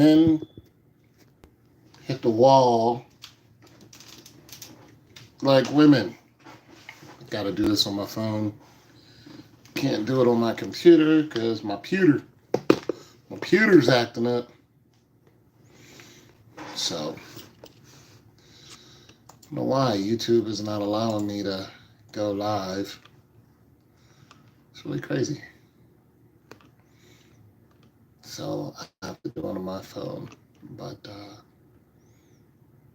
Then hit the wall like women. Got to do this on my phone. Can't do it on my computer because my pewter's acting up. So, I don't know why YouTube is not allowing me to go live. It's really crazy. So, I have to do it on my phone. But I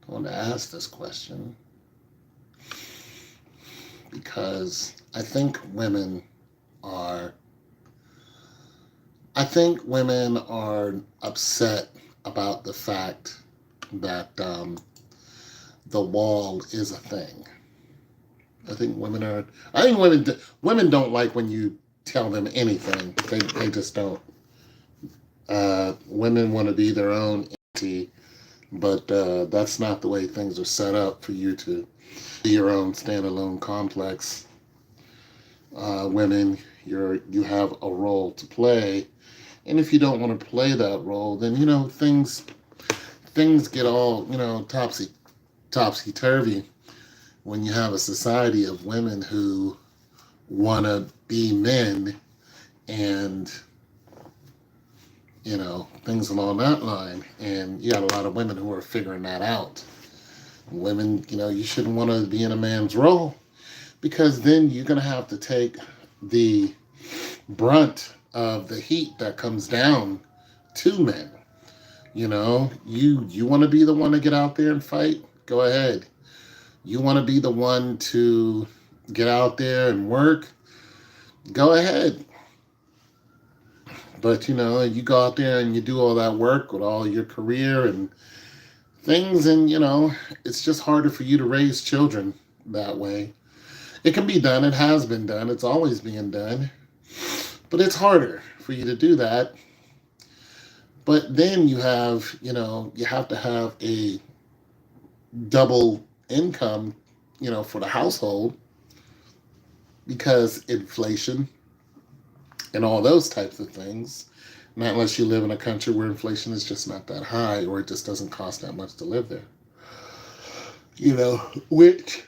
want to ask this question because are I think women are upset about the fact that the wall is a thing. I think women are. I think women don't like when you tell them anything. They just don't. Women want to be their own entity, but that's not the way things are set up for you to be your own standalone complex. Women, you have a role to play, and if you don't want to play that role, then things get all topsy turvy when you have a society of women who want to be men and things along that line. And you got a lot of women who are figuring that out. Women, you shouldn't want to be in a man's role because then you're going to have to take the brunt of the heat that comes down to men. You want to be the one to get out there and fight? Go ahead. You want to be the one to get out there and work? Go ahead. But you go out there and you do all that work with all your career and things, and it's just harder for you to raise children that way. It can be done. It has been done. It's always being done. But it's harder for you to do that. But then you have to have a double income, for the household because inflation and all those types of things. Not unless you live in a country where inflation is just not that high or it just doesn't cost that much to live there. Which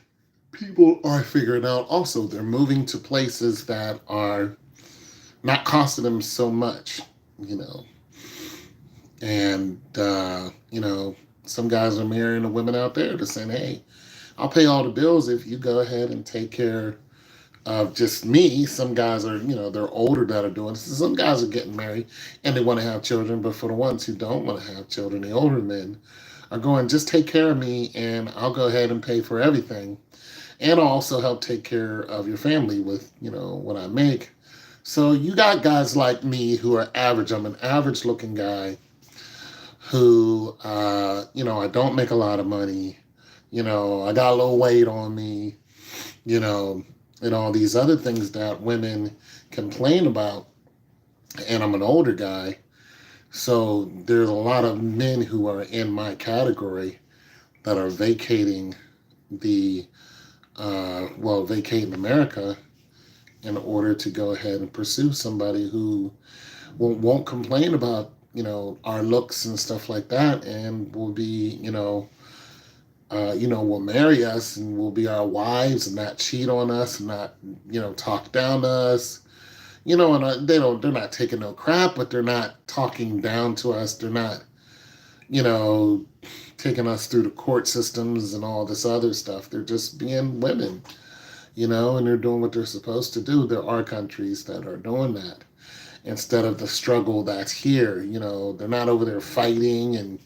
people are figuring out also. They're moving to places that are not costing them so much, And, some guys are marrying the women out there to saying, hey, I'll pay all the bills if you go ahead and take care of just me. Some guys are, they're older that are doing this. Some guys are getting married and they want to have children, but for the ones who don't want to have children, the older men are going, just take care of me and I'll go ahead and pay for everything. And I'll also help take care of your family with, what I make. So you got guys like me who are average. I'm an average looking guy who, I don't make a lot of money. I got a little weight on me, and all these other things that women complain about. And I'm an older guy. So there's a lot of men who are in my category that are vacating vacating America in order to go ahead and pursue somebody who won't complain about, our looks and stuff like that, and will be, will marry us and will be our wives and not cheat on us and not, talk down to us. And they're not taking no crap, but they're not talking down to us. They're not, you know, taking us through the court systems and all this other stuff. They're just being women, and they're doing what they're supposed to do. There are countries that are doing that instead of the struggle that's here. They're not over there fighting and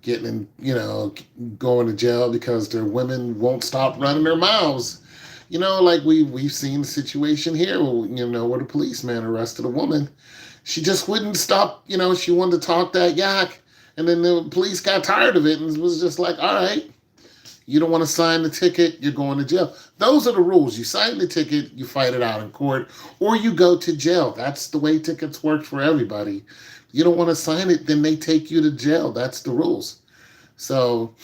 getting in, going to jail because their women won't stop running their mouths. Like we've seen the situation here, where the policeman arrested a woman. She just wouldn't stop. She wanted to talk that yak, and then the police got tired of it and was just like, "All right, you don't want to sign the ticket, you're going to jail." Those are the rules. You sign the ticket, you fight it out in court, or you go to jail. That's the way tickets work for everybody. You don't want to sign it, then they take you to jail. That's the rules. So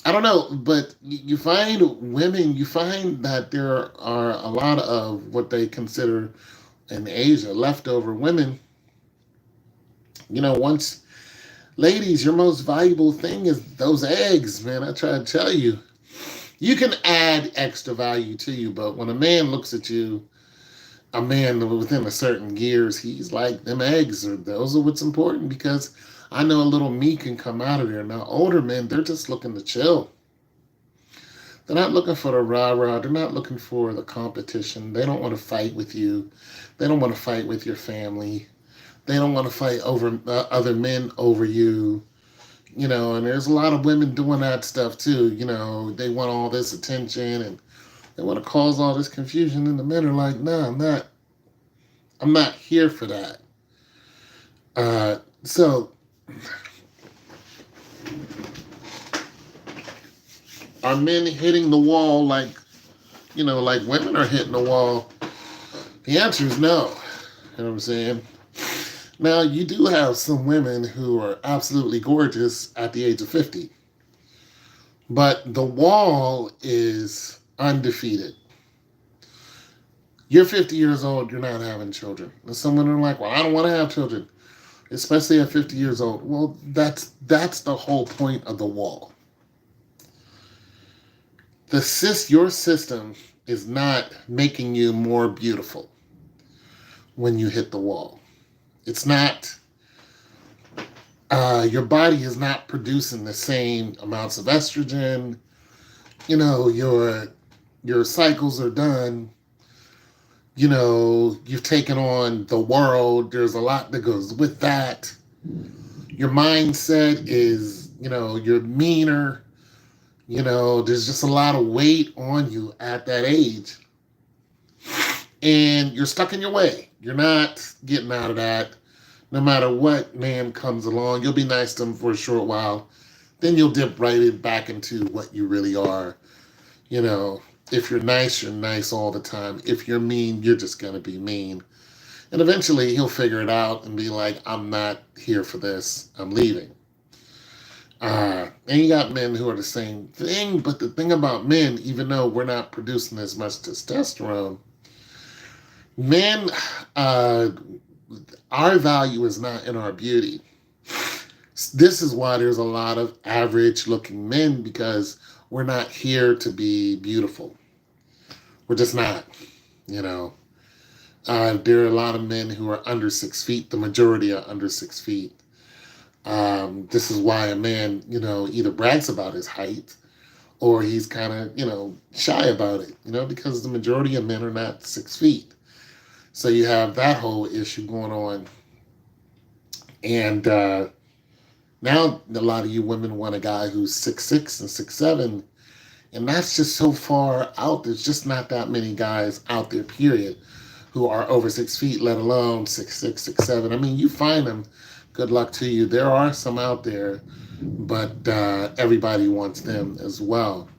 I don't know, but you find women, you find that there are a lot of what they consider in Asia leftover women. Once Ladies, your most valuable thing is those eggs, man. I try to tell you. You can add extra value to you, but when a man looks at you, a man within a certain years, he's like, them eggs are those are what's important because I know a little me can come out of there. Now older men, they're just looking to chill. They're not looking for the rah-rah. They're not looking for the competition. They don't want to fight with you. They don't want to fight with your family. They don't want to fight over other men over you. And there's a lot of women doing that stuff too. They want all this attention and they want to cause all this confusion, and the men are like, "No, I'm not here for that." So, are men hitting the wall like women are hitting the wall? The answer is no. You know what I'm saying? Now, you do have some women who are absolutely gorgeous at the age of 50, but the wall is undefeated. You're 50 years old, you're not having children. And some women are like, well, I don't want to have children, especially at 50 years old. Well, that's the whole point of the wall. Your system is not making you more beautiful when you hit the wall. It's not, your body is not producing the same amounts of estrogen. Your cycles are done. You've taken on the world. There's a lot that goes with that. Your mindset is, you're meaner. There's just a lot of weight on you at that age. And you're stuck in your way. You're not getting out of that. No matter what man comes along, you'll be nice to him for a short while. Then you'll dip right back into what you really are. If you're nice all the time. If you're mean, you're just going to be mean. And eventually he'll figure it out and be like, I'm not here for this. I'm leaving. And you got men who are the same thing. But the thing about men, even though we're not producing as much testosterone, men, our value is not in our beauty. This is why there's a lot of average looking men, because we're not here to be beautiful. We're just not, there are a lot of men who are under 6 feet. The majority are under 6 feet. This is why a man, either brags about his height or he's kind of, shy about it, because the majority of men are not 6 feet. So you have that whole issue going on. And now a lot of you women want a guy who's 6'6" and 6'7", and that's just so far out. There's just not that many guys out there, period, who are over 6 feet, let alone 6'6", 6'7". I mean, you find them, good luck to you. There are some out there, but everybody wants them as well.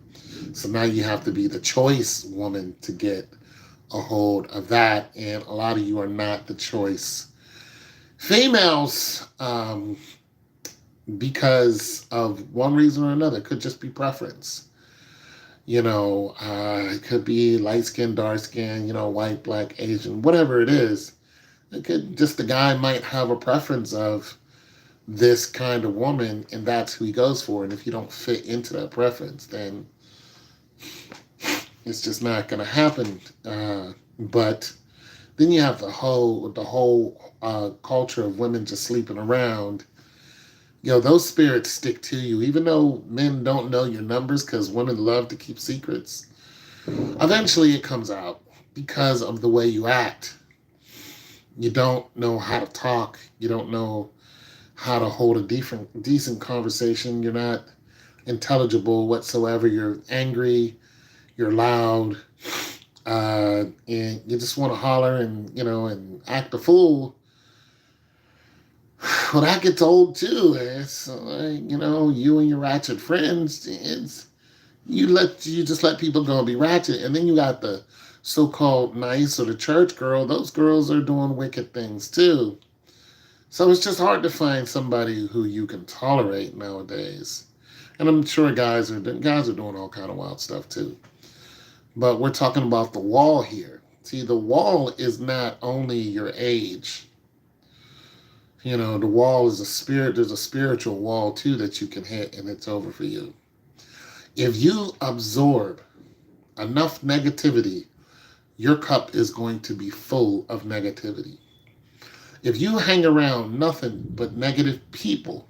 So now you have to be the choice woman to get a hold of that, and a lot of you are not the choice females, because of one reason or another. It could just be preference. It could be light skin, dark skin, white, black, Asian, whatever it is. It could just, the guy might have a preference of this kind of woman, and that's who he goes for. And if you don't fit into that preference, then it's just not going to happen. But then you have the whole culture of women just sleeping around. Those spirits stick to you, even though men don't know your numbers, because women love to keep secrets. Eventually it comes out because of the way you act. You don't know how to talk. You don't know how to hold a decent conversation. You're not intelligible whatsoever. You're angry. You're loud. And you just want to holler and act a fool. Well, that gets old too. It's you and your ratchet friends. You just let people go and be ratchet, and then you got the so-called nice or the church girl. Those girls are doing wicked things too. So it's just hard to find somebody who you can tolerate nowadays. And I'm sure guys are doing all kind of wild stuff too. But we're talking about the wall here. See, the wall is not only your age. The wall is a spirit. There's a spiritual wall too that you can hit, and it's over for you. If you absorb enough negativity, your cup is going to be full of negativity. If you hang around nothing but negative people,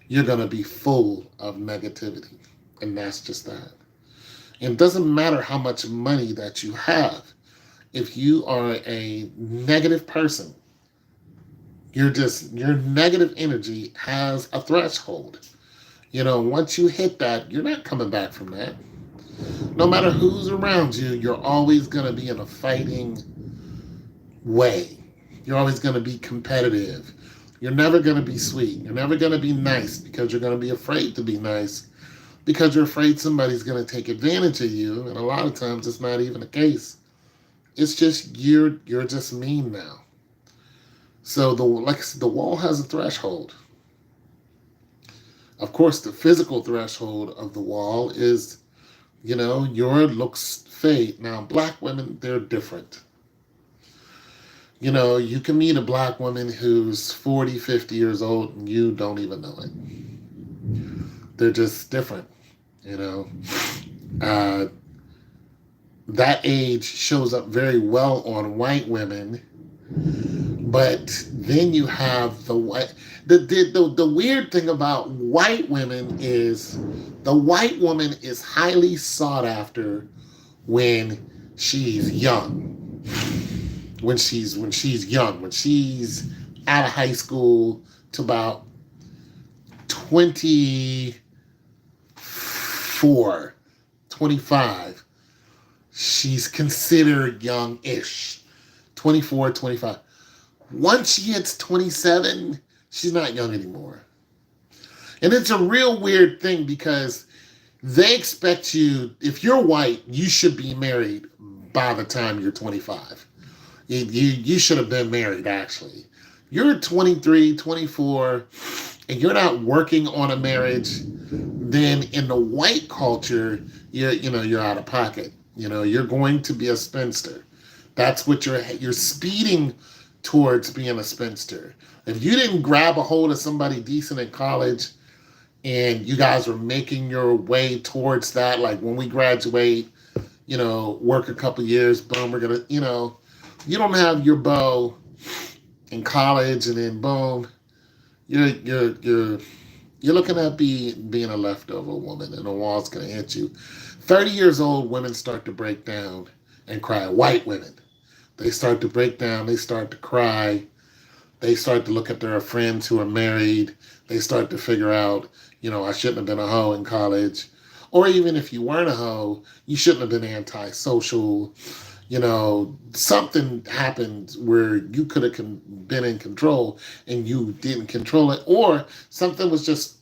you're going to be full of negativity. And that's just that. And it doesn't matter how much money that you have. If you are a negative person, your negative energy has a threshold. Once you hit that, you're not coming back from that. No matter who's around you, you're always going to be in a fighting way. You're always going to be competitive. You're never going to be sweet. You're never going to be nice because you're going to be afraid to be nice because you're afraid somebody's going to take advantage of you. And a lot of times it's not even the case. It's just you're just mean now. So the wall has a threshold. Of course, the physical threshold of the wall is, your looks fade. Now, black women, they're different. You can meet a black woman who's 40, 50 years old and you don't even know it. They're just different, you know. That age shows up very well on white women, but then you have the white. The weird thing about white women is the white woman is highly sought after when she's young. When she's young, when she's out of high school to about 24, 25, she's considered young-ish. 24, 25. Once she hits 27, she's not young anymore. And it's a real weird thing because they expect you, if you're white, you should be married by the time you're 25. You should have been married, actually. You're 23, 24, and you're not working on a marriage, then in the white culture, you're out of pocket. You're going to be a spinster. That's what you're speeding towards being a spinster. If you didn't grab a hold of somebody decent in college and you guys are making your way towards that, like when we graduate, work a couple years, boom, we're going to, you don't have your beau in college and then boom, you're looking at being a leftover woman and the wall's going to hit you. 30 years old, women start to break down and cry. White women, they start to break down. They start to cry. They start to look at their friends who are married. They start to figure out, I shouldn't have been a hoe in college. Or even if you weren't a hoe, you shouldn't have been antisocial. Something happened where you could have been in control and you didn't control it. Or something was just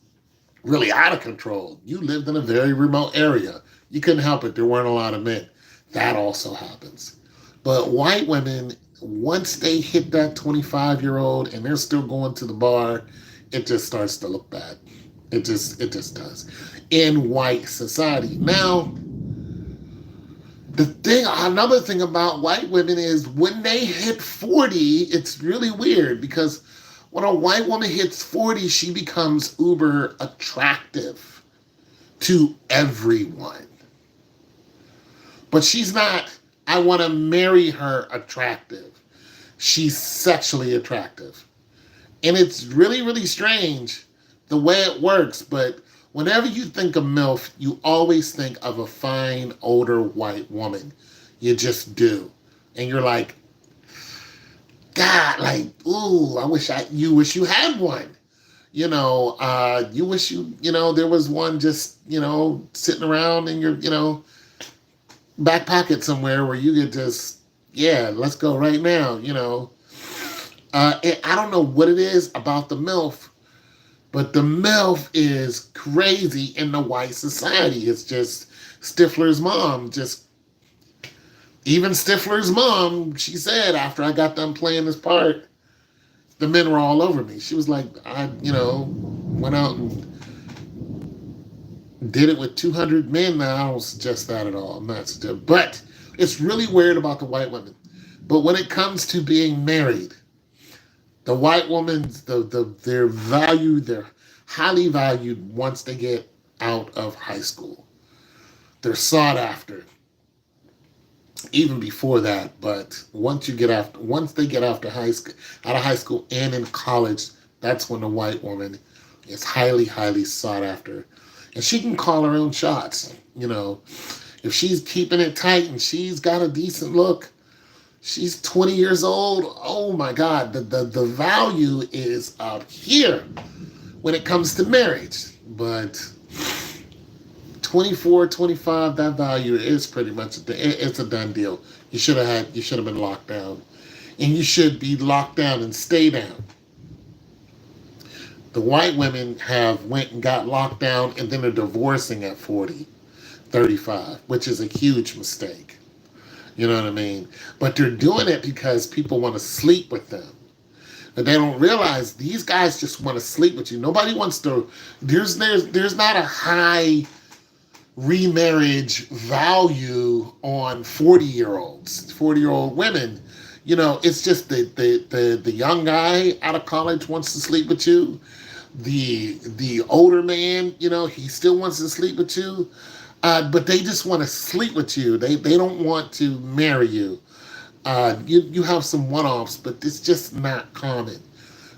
really out of control. You lived in a very remote area. You couldn't help it. There weren't a lot of men. That also happens. But white women, once they hit that 25-year-old and they're still going to the bar, it just starts to look bad. It just does. In white society. Now, another thing about white women is when they hit 40, it's really weird because when a white woman hits 40, she becomes uber attractive to everyone. But she's not, I want to marry her attractive. She's sexually attractive. And it's really, really strange the way it works, but whenever you think of MILF, you always think of a fine, older white woman. You just do. And you're like, God, ooh, you wish you had one. You wish there was one just, sitting around in your, back pocket somewhere where you could just, let's go right now, I don't know what it is about the MILF, but the MILF is crazy in the white society. It's just Stifler's mom. Even Stifler's mom, she said after I got done playing this part, the men were all over me. She was like, I went out and did it with 200 men. Now, I don't suggest that at all. I'm not suggesting. But it's really weird about the white women. But when it comes to being married, The white women, they're valued, they're highly valued once they get out of high school. They're sought after even before that, but once they get after high school, out of high school and in college, that's when the white woman is highly, highly sought after, and she can call her own shots. If she's keeping it tight and she's got a decent look, she's 20 years old. Oh my God, the value is up here when it comes to marriage. But 24, 25, that value is pretty much it's a done deal. You should have been locked down, and you should be locked down and stay down. The white women have went and got locked down, and then they're divorcing at 40, 35, which is a huge mistake. You know what I mean? But they're doing it because people want to sleep with them. But they don't realize these guys just want to sleep with you. Nobody wants to. There's not a high remarriage value on 40-year-olds, 40-year-old women. It's just the young guy out of college wants to sleep with you. The older man, he still wants to sleep with you. But they just want to sleep with you. They don't want to marry you. You have some one-offs, but it's just not common.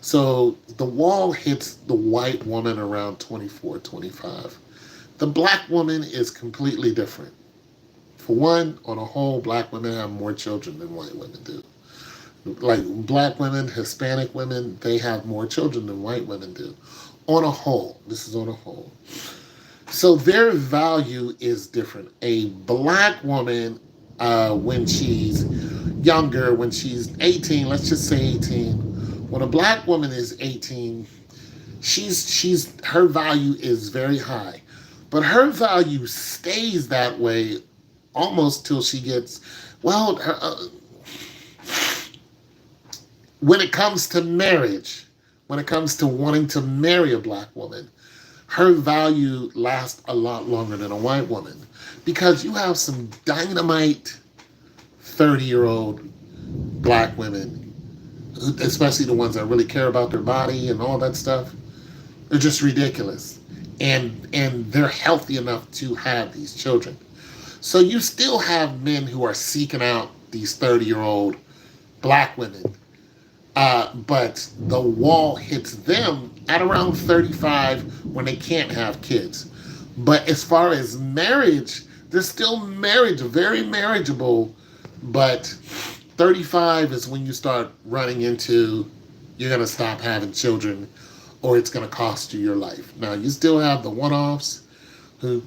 So the wall hits the white woman around 24, 25. The black woman is completely different. For one, on a whole, black women have more children than white women do. Like black women, Hispanic women, they have more children than white women do. On a whole, this is on a whole. So their value is different. A black woman, when she's younger, when she's 18, let's just say 18. When a black woman is 18, her value is very high. But her value stays that way almost till she gets, when it comes to marriage, when it comes to wanting to marry a black woman, her value lasts a lot longer than a white woman, because you have some dynamite 30-year-old black women, especially the ones that really care about their body and all that stuff. They're just ridiculous. And they're healthy enough to have these children. So you still have men who are seeking out these 30-year-old black women. But the wall hits them at around 35 when they can't have kids. But as far as marriage, they're still very marriageable. But 35 is when you start running into, you're going to stop having children, or it's going to cost you your life. Now, you still have the one-offs who've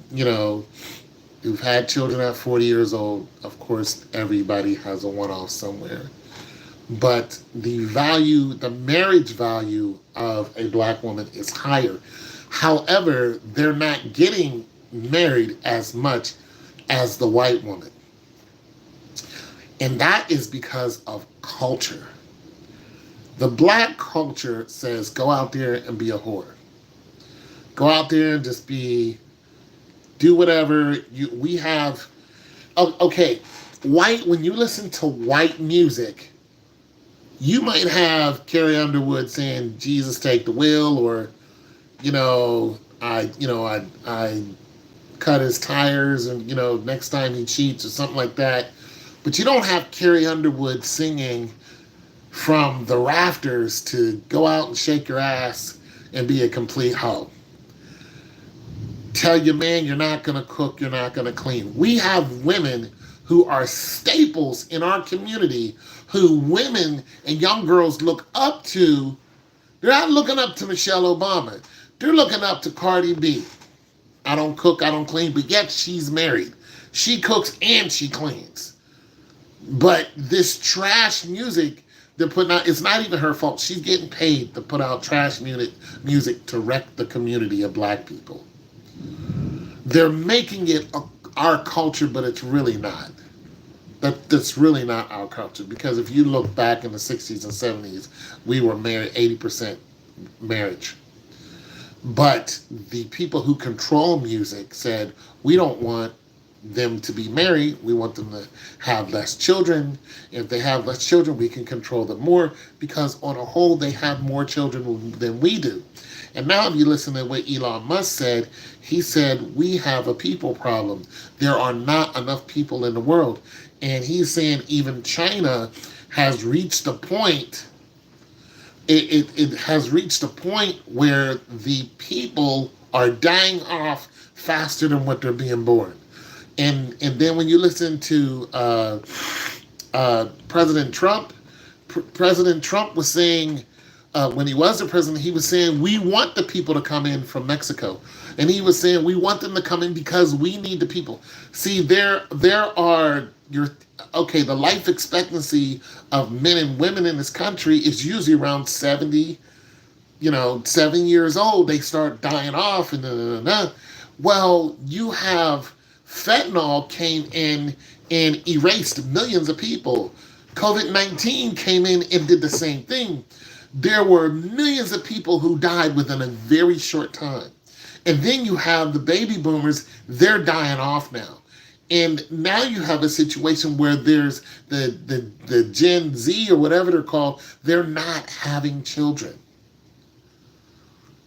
had children at 40 years old. Of course, everybody has a one-off somewhere. But the marriage value of a black woman is higher. However, they're not getting married as much as the white woman. And that is because of culture. The black culture says, go out there and be a whore. Go out there and just do whatever. When you listen to white music, you might have Carrie Underwood saying, Jesus take the wheel, or, I cut his tires and, next time he cheats or something like that. But you don't have Carrie Underwood singing from the rafters to go out and shake your ass and be a complete hoe. Tell your man you're not going to cook, you're not going to clean. We have women who are staples in our community, who women and young girls look up to. They're not looking up to Michelle Obama. They're looking up to Cardi B. I don't cook, I don't clean, but yet she's married. She cooks and she cleans. But this trash music they're putting out, it's not even her fault. She's getting paid to put out trash music to wreck the community of black people. They're making it our culture, but it's really not. That's really not our culture, because if you look back in the 60s and 70s, we were married 80% marriage. But the people who control music said, we don't want them to be married. We want them to have less children. If they have less children, we can control them more because, on a whole, they have more children than we do. And now, if you listen to what Elon Musk said, he said, we have a people problem. There are not enough people in the world. And he's saying even China has reached a point. It has reached a point where the people are dying off faster than what they're being born. And then when you listen to President Trump, President Trump was saying, when he was the president, he was saying, we want the people to come in from Mexico. And he was saying, we want them to come in because we need the people. See, there are the life expectancy of men and women in this country is usually around 70, 7 years old. They start dying off and Well, you have fentanyl came in and erased millions of people. COVID-19 came in and did the same thing. There were millions of people who died within a very short time. And then you have the baby boomers, they're dying off now. And now you have a situation where there's the Gen Z or whatever they're called, they're not having children.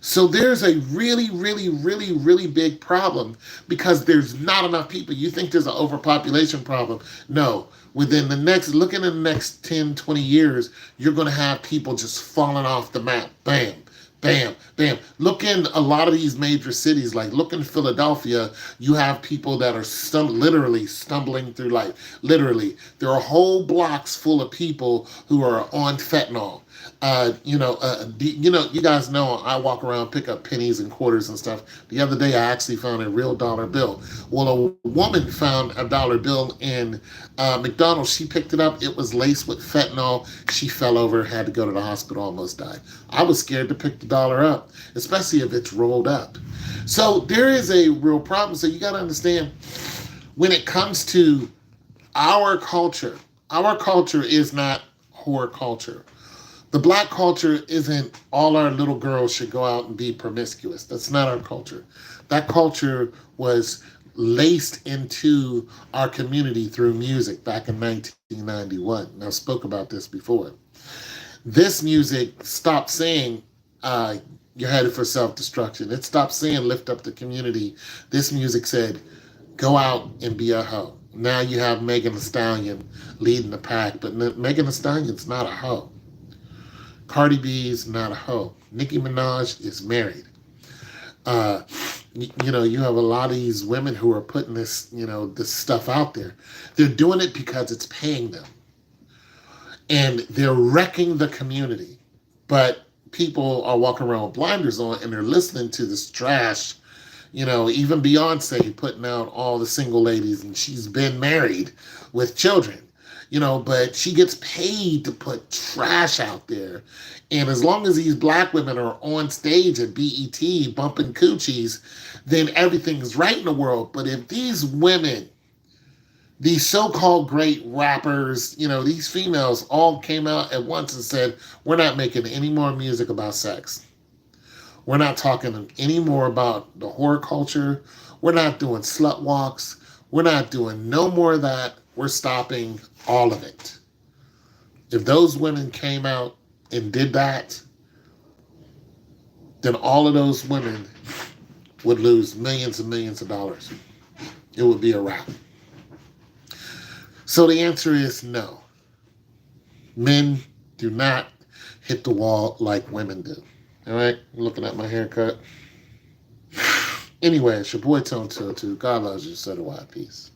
So there's a really, really, really, really big problem because there's not enough people. You think there's an overpopulation problem. No. Look in the next 10, 20 years, you're going to have people just falling off the map. Bam, bam, bam. Look in a lot of these major cities, like look in Philadelphia, you have people that are literally stumbling through life. Literally. There are whole blocks full of people who are on fentanyl. You guys know I walk around, pick up pennies and quarters and stuff. The other day, I actually found a real dollar bill. Well, a woman found a dollar bill in McDonald's. She picked it up. It was laced with fentanyl. She fell over, had to go to the hospital, almost died. I was scared to pick the dollar up, especially if it's rolled up. So there is a real problem. So you got to understand, when it comes to our culture is not whore culture. The black culture isn't all our little girls should go out and be promiscuous. That's not our culture. That culture was laced into our community through music back in 1991. And I spoke about this before. This music stopped saying you're headed for self-destruction. It stopped saying lift up the community. This music said go out and be a hoe. Now you have Megan Thee Stallion leading the pack, but Megan Thee Stallion's not a hoe. Cardi B is not a hoe. Nicki Minaj is married. You have a lot of these women who are putting this stuff out there. They're doing it because it's paying them. And they're wrecking the community. But people are walking around with blinders on and they're listening to this trash. Even Beyonce putting out all the single ladies, and she's been married with children. But she gets paid to put trash out there. And as long as these black women are on stage at BET bumping coochies, then everything's right in the world. But if these women, these so-called great rappers, these females all came out at once and said, we're not making any more music about sex. We're not talking anymore about the whore culture. We're not doing slut walks. We're not doing no more of that. We're stopping all of it. If those women came out and did that, then all of those women would lose millions and millions of dollars. It would be a wrap. So the answer is no. Men do not hit the wall like women do. All right? I'm looking at my haircut. Anyway, it's your boy Tone 202. God loves you, so do I. Peace.